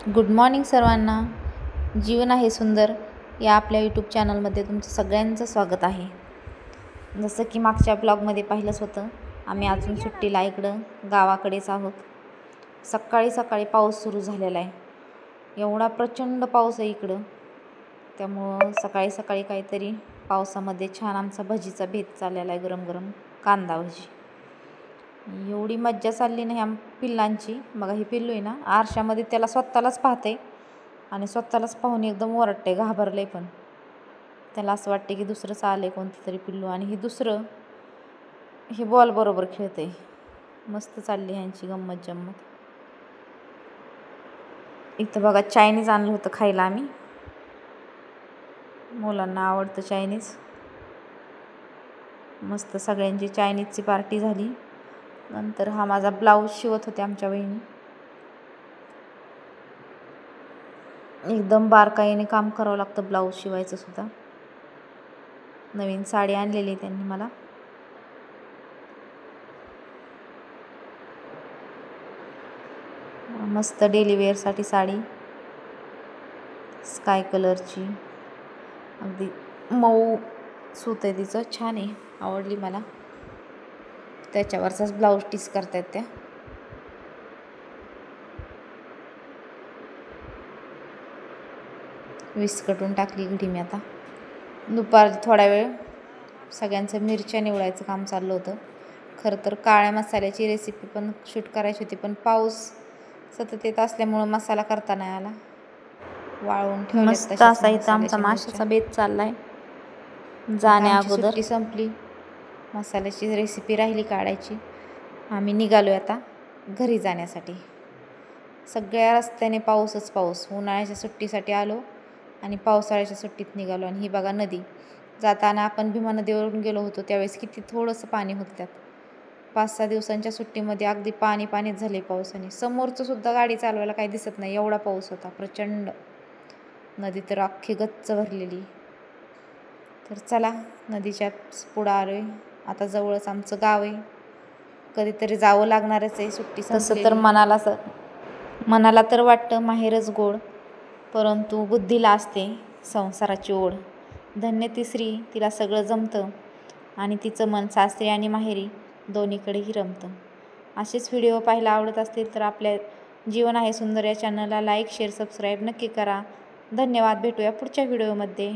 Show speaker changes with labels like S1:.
S1: Good morning सर्वांना. जीवन आहे सुंदर या आपल्या यूट्यूब चॅनलमध्ये तुमचं सगळ्यांचं स्वागत आहे. जसं की मागच्या ब्लॉगमध्ये पाहिलंच होतं, आम्ही अजून सुट्टीला इकडं गावाकडेच आहोत. सकाळी सकाळी पाऊस सुरू झालेला आहे. एवढा प्रचंड पाऊस आहे इकडं, त्यामुळं सकाळी सकाळी काहीतरी पावसामध्ये छान आमचा भजीचा बेत चाललेला आहे, गरम गरम कांदा भजी. एवढी मज्जा चालली ना ह्या पिल्लांची. बघा ही पिल्लू आहे ना, आरशामध्ये त्याला स्वतःलाच पाहते आणि स्वतःलाच पाहून एकदम ओरडते, घाबरले. पण त्याला असं वाटते की दुसरंच आलं आहे कोणतं तरी पिल्लू, आणि हे दुसरं हे बॉल बरोबर खेळते. मस्त चालली ह्यांची गंमत जम्मत. इथं बघा चायनीज आणलं होतं खायला आम्ही, मुलांना आवडतं चायनीज. मस्त सगळ्यांची चायनीजची पार्टी झाली. नंतर हा माझा ब्लाऊज शिवत होते आमच्या वहिनी. एकदम बारकाईने काम करावं लागतं ब्लाऊज शिवायचं सुद्धा. नवीन साडी आणलेली त्यांनी मला. मस्त डेली वेअरसाठी साडी, स्काय कलरची, अगदी मऊ सूत आहे तिचं, छान आहे, आवडली मला. त्याच्यावरचाच ब्लाऊज टीस करतायत त्या. विस्कटून टाकली घडी मी आता. दुपारी थोडा वेळ सगळ्यांचं मिरच्या निवडायचं काम चाललं होतं. खरं तर काळ्या मसाल्याची रेसिपी पण शूट करायची होती, पण पाऊस सतत येत असल्यामुळं मसाला करता नाही आला. वाळवून ठेवलं. मस्त असा इथं आमचा माशाचा बेत चाललाय. जाण्या अगोदर सुट्टी संपली, मसाल्याची रेसिपी राहिली काढायची. आम्ही निघालोय आता घरी जाण्यासाठी. सगळ्या रस्त्याने पाऊसच पाऊस. उन्हाळ्याच्या सुट्टीसाठी आलो आणि पावसाळ्याच्या सुट्टीत निघालो. आणि ही बघा नदी. जाताना आपण भीमा नदीवरून गेलो होतो त्यावेळेस किती थोडंसं पाणी होतं त्यात. 5-6 दिवसांच्या सुट्टीमध्ये अगदी पाणी पाणीच झाले पावसाने. समोरचं सुद्धा गाडी चालवायला काही दिसत नाही, एवढा पाऊस होता प्रचंड. नदी तर अख्खी गच्च भरलेली. तर चला, नदीच्या पुढं आलोय आता. जवळच आमचं गाव आहे, कधीतरी जावं लागणारच आहे सुट्टी. तसं तर मनाला तर वाटतं माहेरच गोड, परंतु बुद्धीला असते संसाराची ओढ. धन्य ती स्त्री, तिला सगळं जमतं आणि तिचं मन सासरी आणि माहेरी दोन्हीकडेही रमतं. असेच व्हिडिओ पाहायला आवडत असतील तर आपल्या जीवन आहे सुंदर या चॅनलला लाईक, शेअर, सबस्क्राईब नक्की करा. धन्यवाद. भेटूया पुढच्या व्हिडिओमध्ये.